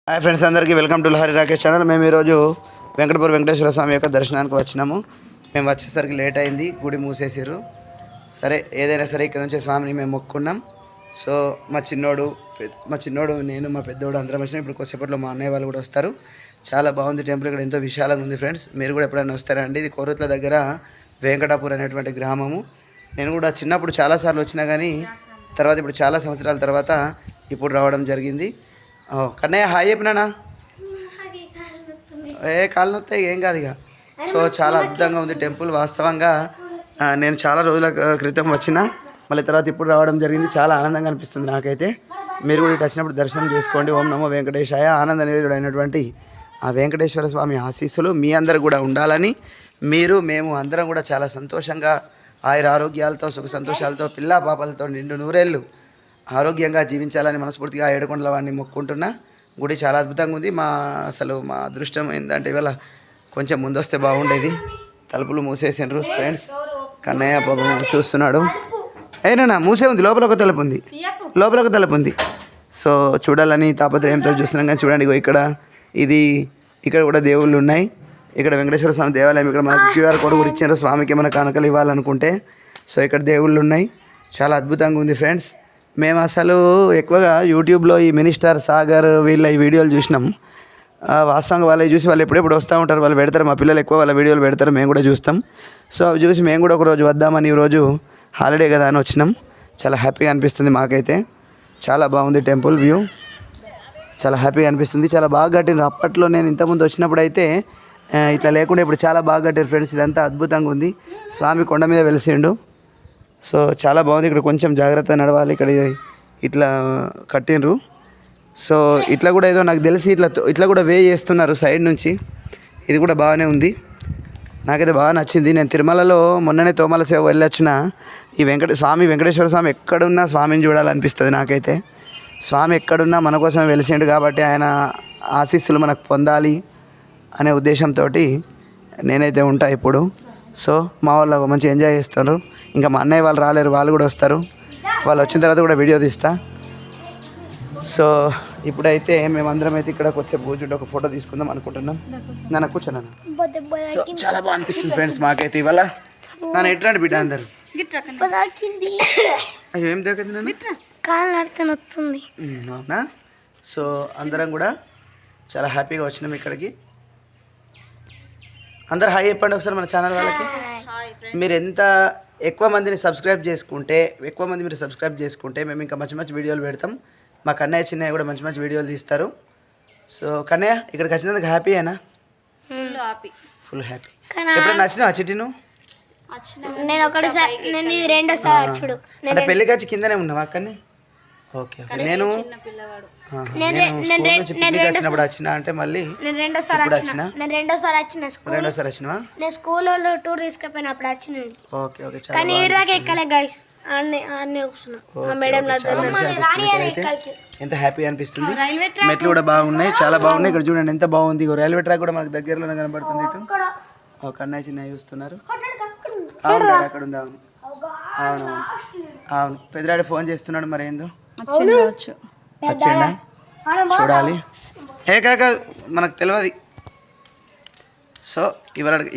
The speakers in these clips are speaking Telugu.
హాయ్ ఫ్రెండ్స్, అందరికీ welcome to Lahari Rakesh channel. మేము ఈరోజు వెంకటపూర్ వెంకటేశ్వర స్వామి యొక్క దర్శనానికి వచ్చినాము. మేము వచ్చేసరికి లేట్ అయింది, గుడి మూసేసారు. సరే ఏదైనా సరే ఇక్కడ నుంచి స్వామిని మేము మొక్కుకున్నాం. సో మా చిన్నోడు నేను మా పెద్దోడు అందరం వచ్చినాం. ఇప్పుడు కొద్దిసేపట్లో మా అన్నయ్య వాళ్ళు కూడా వస్తారు. చాలా బాగుంది టెంపుల్, ఇక్కడ ఎంతో విశాలంగా ఉంది ఫ్రెండ్స్. మీరు కూడా ఎప్పుడైనా వస్తారండి. ఇది కోరుట్ల దగ్గర వెంకటాపూర్ అనేటువంటి గ్రామము. నేను కూడా చిన్నప్పుడు చాలాసార్లు వచ్చినా కానీ తర్వాత ఇప్పుడు చాలా సంవత్సరాల తర్వాత ఇప్పుడు రావడం జరిగింది. కన్నయ్య హాయ్ చెప్పినానా? కాళ్ళు నొత్తాయి, ఏం కాదు ఇక. సో చాలా అద్భుతంగా ఉంది టెంపుల్. వాస్తవంగా నేను చాలా రోజుల క్రితం వచ్చిన, మళ్ళీ తర్వాత ఇప్పుడు రావడం జరిగింది. చాలా ఆనందంగా అనిపిస్తుంది నాకైతే. మీరు కూడా ఇటు వచ్చినప్పుడు దర్శనం చేసుకోండి. ఓం నమో వెంకటేశాయ. ఆనంద నిలయుడైనటువంటి ఆ వెంకటేశ్వర స్వామి ఆశీస్సులు మీ అందరు కూడా ఉండాలని, మేము అందరం కూడా చాలా సంతోషంగా ఆయుర ఆరోగ్యాలతో సుఖ సంతోషాలతో పిల్లా పాపలతో నిండు నూరేళ్ళు ఆరోగ్యంగా జీవించాలని మనస్ఫూర్తిగా ఏడుకొండల వాడిని మొక్కుంటున్నా. గుడి చాలా అద్భుతంగా ఉంది. మా అదృష్టం ఏంటంటే ఇవాళ కొంచెం ముందొస్తే బాగుండేది. తలుపులు మూసేసిండ్రు ఫ్రెండ్స్. కన్నయ్య పాపం చూస్తున్నాడు. ఏనా మూసే ఉంది, లోపల ఒక తలుపు ఉంది. సో చూడాలని తాపత్రయంతో చూస్తున్నాం. కానీ చూడండి, ఇక్కడ కూడా దేవుళ్ళు ఉన్నాయి. ఇక్కడ వెంకటేశ్వర స్వామి దేవాలయం. ఇక్కడ మనకు QR కోడ్ కూడా ఇచ్చారు స్వామికి ఏమైనా కానుకలు ఇవ్వాలనుకుంటే. సో ఇక్కడ దేవుళ్ళు ఉన్నాయి. చాలా అద్భుతంగా ఉంది ఫ్రెండ్స్. మేము అసలు ఎక్కువగా యూట్యూబ్లో ఈ మినిస్టర్ సాగర్ వీళ్ళ ఈ వీడియోలు చూసినాం. వాస్తవంగా వాళ్ళు చూసి వాళ్ళు ఎప్పుడెప్పుడు వస్తూ ఉంటారు, వాళ్ళు పెడతారు. మా పిల్లలు ఎక్కువ వాళ్ళ వీడియోలు పెడతారు, మేము కూడా చూస్తాం. సో అవి చూసి మేము కూడా ఒకరోజు వద్దామని ఈరోజు హాలిడే కదా అని వచ్చినాం. చాలా హ్యాపీగా అనిపిస్తుంది మాకైతే. చాలా బాగుంది టెంపుల్ వ్యూ, చాలా హ్యాపీగా అనిపిస్తుంది. చాలా బాగా కట్టినారు. అప్పట్లో నేను ఇంతకుముందు వచ్చినప్పుడు అయితే ఇట్లా లేకుండా ఇప్పుడు చాలా బాగా కట్టారు ఫ్రెండ్స్. ఇదంతా అద్భుతంగా ఉంది. స్వామి కొండ మీద వెలిసిండు. సో చాలా బాగుంది. ఇక్కడ కొంచెం జాగ్రత్త నడవాలి. ఇక్కడ ఇట్లా కట్టినరు. సో ఇట్లా కూడా ఏదో నాకు తెలిసి ఇట్లా కూడా వే చేస్తున్నారు సైడ్ నుంచి. ఇది కూడా బాగానే ఉంది, నాకైతే బాగా నచ్చింది. నేను తిరుమలలో మొన్ననే తోమాల సేవ వెళ్ళొచ్చిన. ఈ వెంకటేశ్వర స్వామి ఎక్కడున్నా స్వామిని చూడాలనిపిస్తుంది నాకైతే. స్వామి ఎక్కడున్నా మన కోసం వెలిసిండు కాబట్టి ఆయన ఆశీస్సులు మనకు పొందాలి అనే ఉద్దేశంతో నేనైతే ఉంటా ఇప్పుడు. సో మా వాళ్ళు మంచి ఎంజాయ్ చేస్తారు. ఇంకా మా అన్నయ్య వాళ్ళు రాలేరు, వాళ్ళు కూడా వస్తారు. వాళ్ళు వచ్చిన తర్వాత కూడా వీడియో తీస్తా. సో ఇప్పుడైతే మేమందరం అయితే ఇక్కడ కొద్దిసేపు కూర్చుంటే ఒక ఫోటో తీసుకుందాం అనుకుంటున్నాం. నన్ను కూర్చున్నాను. సో చాలా బాగా అనిపిస్తుంది ఫ్రెండ్స్ మాకైతే ఇవాళ. నన్ను ఎట్లాంటి బిడ్డ అందరు అయ్యో ఏం దగ్గర అవునా? సో అందరం కూడా చాలా హ్యాపీగా వచ్చినాం ఇక్కడికి. అందరు హాయ్ చెప్పండి ఒకసారి మన ఛానల్ వాళ్ళకి. మీరు ఎంత ఎక్కువ మందిని సబ్స్క్రైబ్ చేసుకుంటే మేము ఇంకా మంచి మంచి వీడియోలు పెడతాం. మా కన్నయ్య చిన్నయ్య కూడా మంచి మంచి వీడియోలు తీస్తారు. సో కన్నయ్య ఇక్కడికి వచ్చినందుకు హ్యాపీ అయినా? Full happy. ఎప్పుడైనా నచ్చినావా చిట్టి నువ్వు? అంటే పెళ్ళికి వచ్చి కిందనే ఉన్నావా అక్కడనే? Okay okay. నేను వచ్చినప్పుడు వచ్చిన అంటే మళ్ళీ రెండోసారి వచ్చినా నేను స్కూల్లో టూర్ తీసుకుపోయినప్పుడు వచ్చిన. Okay okay. కానీ ఎక్కలే గైస్, ఎంత హ్యాపీ అనిపిస్తుంది. మెట్లు కూడా బాగున్నాయి, చాలా బాగున్నాయి. ఇక్కడ చూడండి ఎంత బాగుంది. రైల్వే ట్రాక్ కూడా మనకు దగ్గరలోనే కనబడుతుంది. ఇటు కన్నయ్య చిన్నయ్య చూస్తున్నారు. అవును అక్కడ ఉంది. అవును అవును. పెద్దరాడు ఫోన్ చేస్తున్నాడు, మరి ఏందో వచ్చిండా చూడాలి. కాక మనకు తెలియదు. సో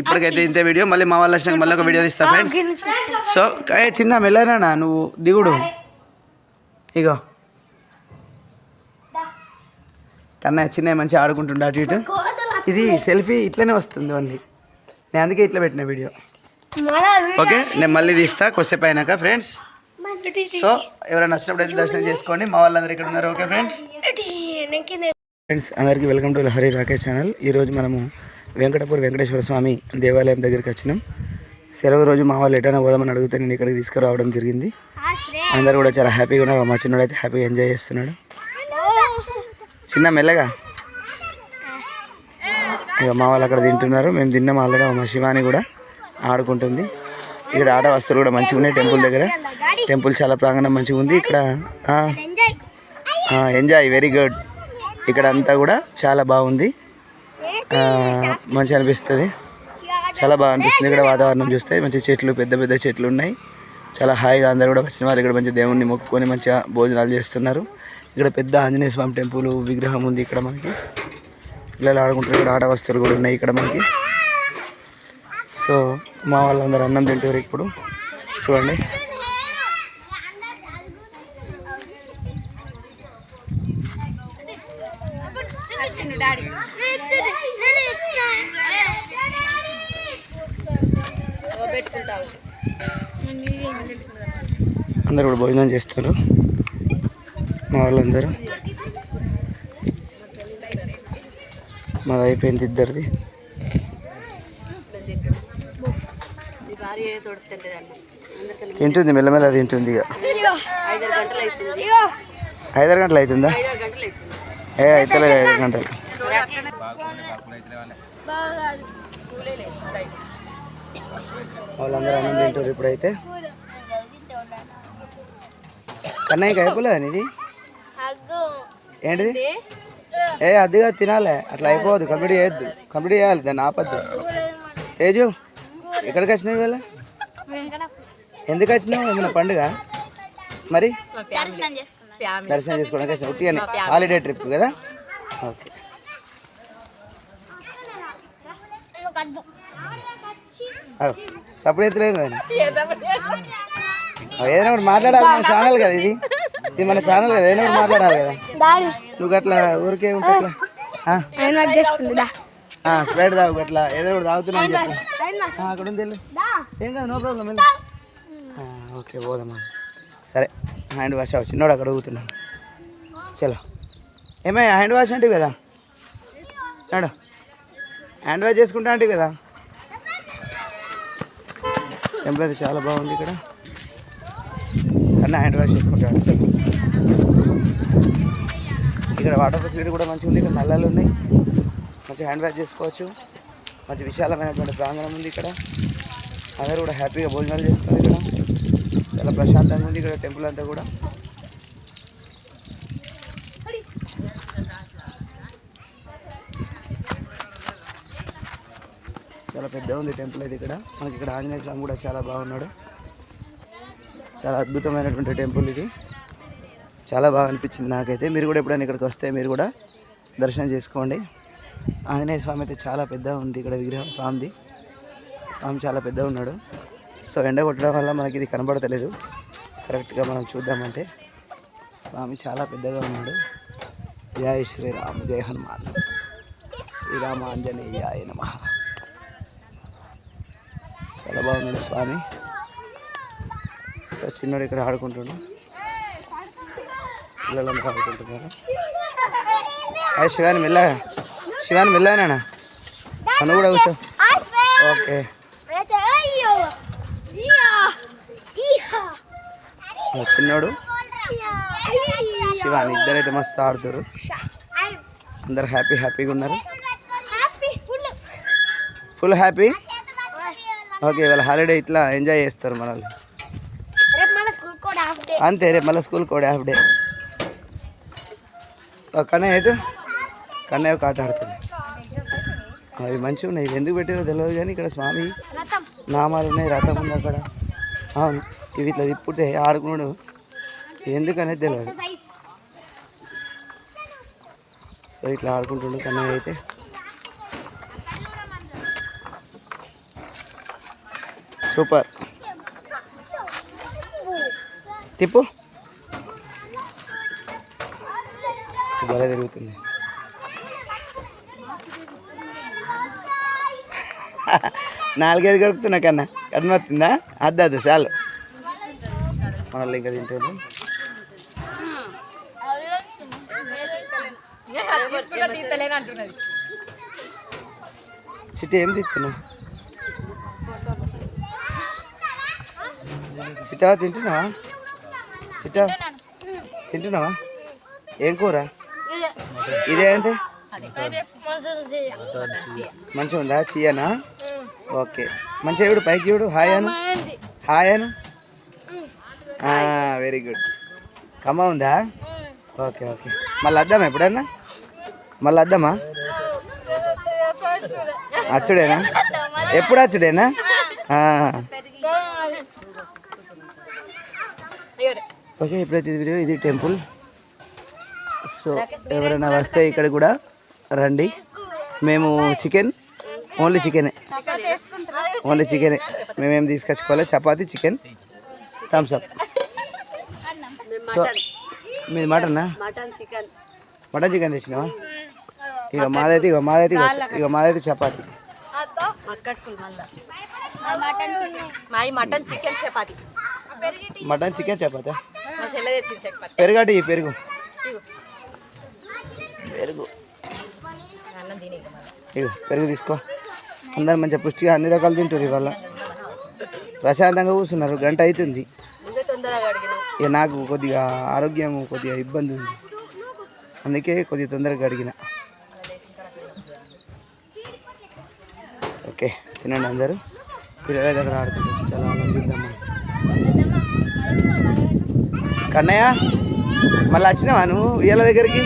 ఇప్పటికైతే ఇంతే వీడియో. మళ్ళీ మా వాళ్ళు వచ్చినాక మళ్ళీ ఒక వీడియో తీస్తా ఫ్రెండ్స్. సో చిన్న మెల్లనా నువ్వు దిగుడు. ఇగో కన్నా చిన్న మంచిగా ఆడుకుంటుండే అటు ఇటు. ఇది సెల్ఫీ ఇట్లనే వస్తుంది ఓన్లీ. నేను అందుకే ఇట్లా పెట్టిన వీడియో. ఓకే నేను మళ్ళీ తీస్తా కొద్దిసేపు అయినాక ఫ్రెండ్స్. సో ఎవరైనా వచ్చినప్పుడు అయితే దర్శనం చేసుకోండి. మా వాళ్ళందరూ ఇక్కడ ఉన్నారు. Okay friends. అందరికీ welcome to Lahari Rakesh channel. ఈరోజు మనము వెంకటపూర్ వెంకటేశ్వర స్వామి దేవాలయం దగ్గరికి వచ్చినాం. సెలవు రోజు మా వాళ్ళు ఎటైనా పోదామని అడిగితే నేను ఇక్కడికి తీసుకురావడం జరిగింది. అందరూ కూడా చాలా హ్యాపీగా ఉన్నారు. మా చిన్నోడు అయితే హ్యాపీగా ఎంజాయ్ చేస్తున్నాడు. చిన్న మెల్లగా ఇక మా వాళ్ళు అక్కడ తింటున్నారు, మేము తిన్నాం ఆల్రెడీ. మా శివాని కూడా ఆడుకుంటుంది. ఇక్కడ ఆట వస్తువులు కూడా మంచిగా ఉన్నాయి. టెంపుల్ దగ్గర టెంపుల్ చాలా ప్రాంగణం మంచిగా ఉంది. ఇక్కడ ఎంజాయ్ వెరీ గుడ్. ఇక్కడ అంతా కూడా చాలా బాగుంది, మంచిగా అనిపిస్తుంది. చాలా బాగా అనిపిస్తుంది ఇక్కడ వాతావరణం చూస్తే. మంచి చెట్లు, పెద్ద పెద్ద చెట్లు ఉన్నాయి. చాలా హాయిగా అందరూ కూడా వచ్చిన వాళ్ళు ఇక్కడ మంచి దేవుణ్ణి మొక్కుకొని మంచిగా భోజనాలు చేస్తున్నారు. ఇక్కడ పెద్ద ఆంజనేయ స్వామి టెంపుల్ విగ్రహం ఉంది. ఇక్కడ మనకి పిల్లలు ఆడుకుంటారు. ఇక్కడ ఆట వస్తువులు కూడా ఉన్నాయి ఇక్కడ మనకి. సో మా వాళ్ళందరూ అన్నం తింటారు ఇప్పుడు. చూడండి అందరు కూడా భోజనం చేస్తారు మా వాళ్ళందరూ. మాది అయిపోయింది ఇద్దరిది. తింటుంది మెల్లమెల్ల తింటుంది. ఇక 5 గంటలు అవుతుందా? అవుతలేదు 5 గంటలు. వాళ్ళందరూ అన్నం తింటారు ఇప్పుడైతే. కన్నయ్యకి అయిపోలేదని ఇది ఏంటిది? అదిగా తినాలి, అట్లా అయిపోవద్దు. కంప్లీట్ చేయొద్దు, కంప్లీట్ చేయాలి, దాన్ని ఆపద్దు. తేజు ఎక్కడికి వచ్చినావు ఇవాళ? ఎందుకు వచ్చినావు? ఏమైనా పండుగ? మరి దర్శనం చేసుకోవడానికి వచ్చిన ఉట్టిగానే హాలిడే ట్రిప్ కదా? ఓకే. సపోర్ట్ ఎత్తలేదు మరి. ఏదైనా ఒకటి మాట్లాడాలి, మన ఛానల్ కదా ఇది. ఇది మన ఛానల్ కదా, ఏదైనా ఒకటి మాట్లాడాలి కదా. నువ్వు అట్లా ఊరికే ఉంటే స్ప్రైట్ తాగు, అట్లా ఏదో ఒకటి తాగుతున్నావు అని చెప్పి అక్కడ ఉంది. ఏం కాదు, నో ప్రాబ్లం. ఓకే పోదమ్మా. సరే హ్యాండ్ వాష్ చిన్నోడు అక్కడ ఊగుతున్నాను. చలో ఏమై హ్యాండ్ వాష్ అంటే కదా, నాడు హ్యాండ్ వాష్ చేసుకుంటా అంటే కదా. టెంపుల్ అయితే చాలా బాగుంది ఇక్కడ. కన్నా హ్యాండ్ వాష్ చేసుకుంటాడు. ఇక్కడ వాటర్ ఫెసిలిటీ కూడా మంచిగా ఉంది. ఇక్కడ నల్లాలు ఉన్నాయి, మంచిగా హ్యాండ్ వాష్ చేసుకోవచ్చు. మంచి విశాలమైనటువంటి ప్రాంగణం ఉంది ఇక్కడ. అందరూ కూడా హ్యాపీగా భోజనాలు చేస్తున్నారు. ఇక్కడ చాలా ప్రశాంతంగా ఉంది ఇక్కడ టెంపుల్ అంతా కూడా. చాలా పెద్ద ఉంది టెంపుల్ అయితే ఇక్కడ. మనకి ఇక్కడ ఆంజనేయ స్వామి కూడా చాలా బాగున్నాడు. చాలా అద్భుతమైనటువంటి టెంపుల్ ఇది. చాలా బాగా అనిపించింది నాకైతే. మీరు కూడా ఎప్పుడైనా ఇక్కడికి వస్తే మీరు కూడా దర్శనం చేసుకోండి. ఆంజనేయ స్వామి అయితే చాలా పెద్ద ఉంది ఇక్కడ విగ్రహం స్వామిది. స్వామి చాలా పెద్దగా ఉన్నాడు. సో ఎండ కొట్టడం వల్ల మనకి ఇది కనబడతలేదు. కరెక్ట్గా మనం చూద్దామంటే స్వామి చాలా పెద్దగా ఉన్నాడు. జై శ్రీరామ్, జై హనుమాన్, శ్రీరామ ఆంజనేయాయ నమః. చాలా బాగున్నాడు స్వామి. సో చిన్నోడు ఇక్కడ ఆడుకుంటున్నాడు, పిల్లలందరూ ఆడుకుంటున్నారు. శివాని మెల్లగా, శివాని మెల్లగానా? అను కూడా కూర్చో. ఓకే చిన్నోడు శివాని ఇద్దరైతే మస్తు ఆడుతారు. అందరు హ్యాపీగా ఉన్నారు. Full happy. ఓకే ఇవాళ హాలిడే ఇట్లా ఎంజాయ్ చేస్తారు మన వాళ్ళు. అంతే, రేపు మళ్ళీ స్కూల్ కూడా హాఫ్ డే. కన్నయ్య ఎటు? కన్నయ్య ఒక ఆట ఆడుతుంది. అవి మంచిగా ఉన్నాయి. ఎందుకు పెట్టారో తెలియదు కానీ ఇక్కడ స్వామి నామాలు ఉన్నాయి, రథం ఉంది అక్కడ. అవును, ఇవి ఇట్లా తిప్పుతే ఆడుకున్నాడు ఎందుకనేది తెలియదు. సో ఇట్లా ఆడుకుంటుండు కన్నయ్య అయితే. సూపర్. తిప్పు, బాగా తిరుగుతుంది. నాలుగైదు గడుపుతున్నా కన్నా కనబడుతుందా? అద్దు చాలు. మనల్ని ఇంకా తింటారు. చిట్టి ఏం తిప్పుతున్నావు? చిట్టా తింటున్నావా? చిట్టా తింటున్నావా? ఏం కూర ఇదే? అంటే మంచిగా ఉందా? చీయనా? ఓకే మంచిగా చూడు, పైకి చూడు. హాయ్ అను, హాయ్ అను. Very good. కమ్మ ఉందా? Okay okay. మళ్ళీ వద్దామా ఎప్పుడన్నా? మళ్ళీ వద్దామా? అచ్చుడేనా? ఎప్పుడు అచ్చుడేనా? ఓకే ఇప్పుడైతే ఇది వీడియో, ఇది టెంపుల్. సో ఎవరైనా వస్తే ఇక్కడ కూడా రండి. మేము ఓన్లీ చికెనే మేమేం తీసుకొచ్చుకోవాలి. Chapati, chicken, Thums Up. సో మీది మటన్నా? మటన్ చికెన్ తెచ్చినావా? ఇక మాదైతే చపాతీ. Mutton chicken chapati. పెరుగటి పెరుగు ఇగో పెరుగు తీసుకో. అందరు మంచిగా పుష్టిగా అన్ని రకాలు తింటారు. ఇవాళ ప్రశాంతంగా కూర్చున్నారు. గంట అవుతుంది. ఇక నాకు కొద్దిగా ఆరోగ్యం కొద్దిగా ఇబ్బంది ఉంది, అందుకే కొద్దిగా తొందరగా అడిగిన. ఓకే తినండి అందరూ. పిల్లల దగ్గర ఆడుకుంటారు. చాలా మంది. కన్నయ్య మళ్ళీ వచ్చినావా నువ్వు వీళ్ళ దగ్గరికి?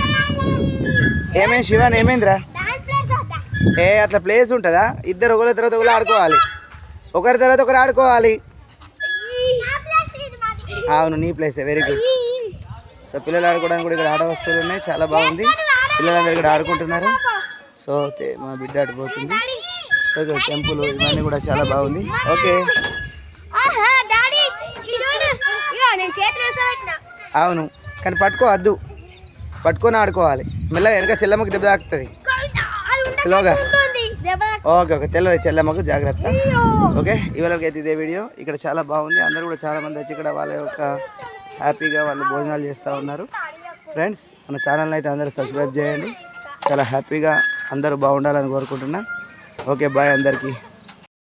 ఏమైంది శివాన్, ఏమైందిరా? అట్లా ప్లేస్ ఉంటుందా? ఇద్దరు ఒకరి తర్వాత ఒకరు ఆడుకోవాలి. అవును నీ ప్లేసే. Very good. సో పిల్లలు ఆడుకోవడానికి కూడా ఇక్కడ ఆట వస్తువులు ఉన్నాయి. చాలా బాగుంది. పిల్లలందరూ ఇక్కడ ఆడుకుంటున్నారు. సో మా బిడ్డ ఆడిపోతుంది. సో ఇక్కడ టెంపుల్ ఇవన్నీ కూడా చాలా బాగుంది. ఓకే అవును, కానీ పట్టుకోవద్దు, పట్టుకొని ఆడుకోవాలి. మెల్లగా వెనక చెల్లమ్మకి దెబ్బ తాకుతుంది స్లోగా. ఓకే తెల్లది చెల్లమ్మకు జాగ్రత్త. ఓకే ఇవాళకైతే ఇదే వీడియో. ఇక్కడ చాలా బాగుంది. అందరూ కూడా చాలా మంది వచ్చి ఇక్కడ వాళ్ళ యొక్క హ్యాపీగా వాళ్ళు భోజనాలు చేస్తూ ఉన్నారు. ఫ్రెండ్స్ మన ఛానల్ని అయితే అందరూ సబ్స్క్రైబ్ చేయండి. చాలా హ్యాపీగా అందరూ బాగుండాలని కోరుకుంటున్నా. ఓకే బాయ్ అందరికీ.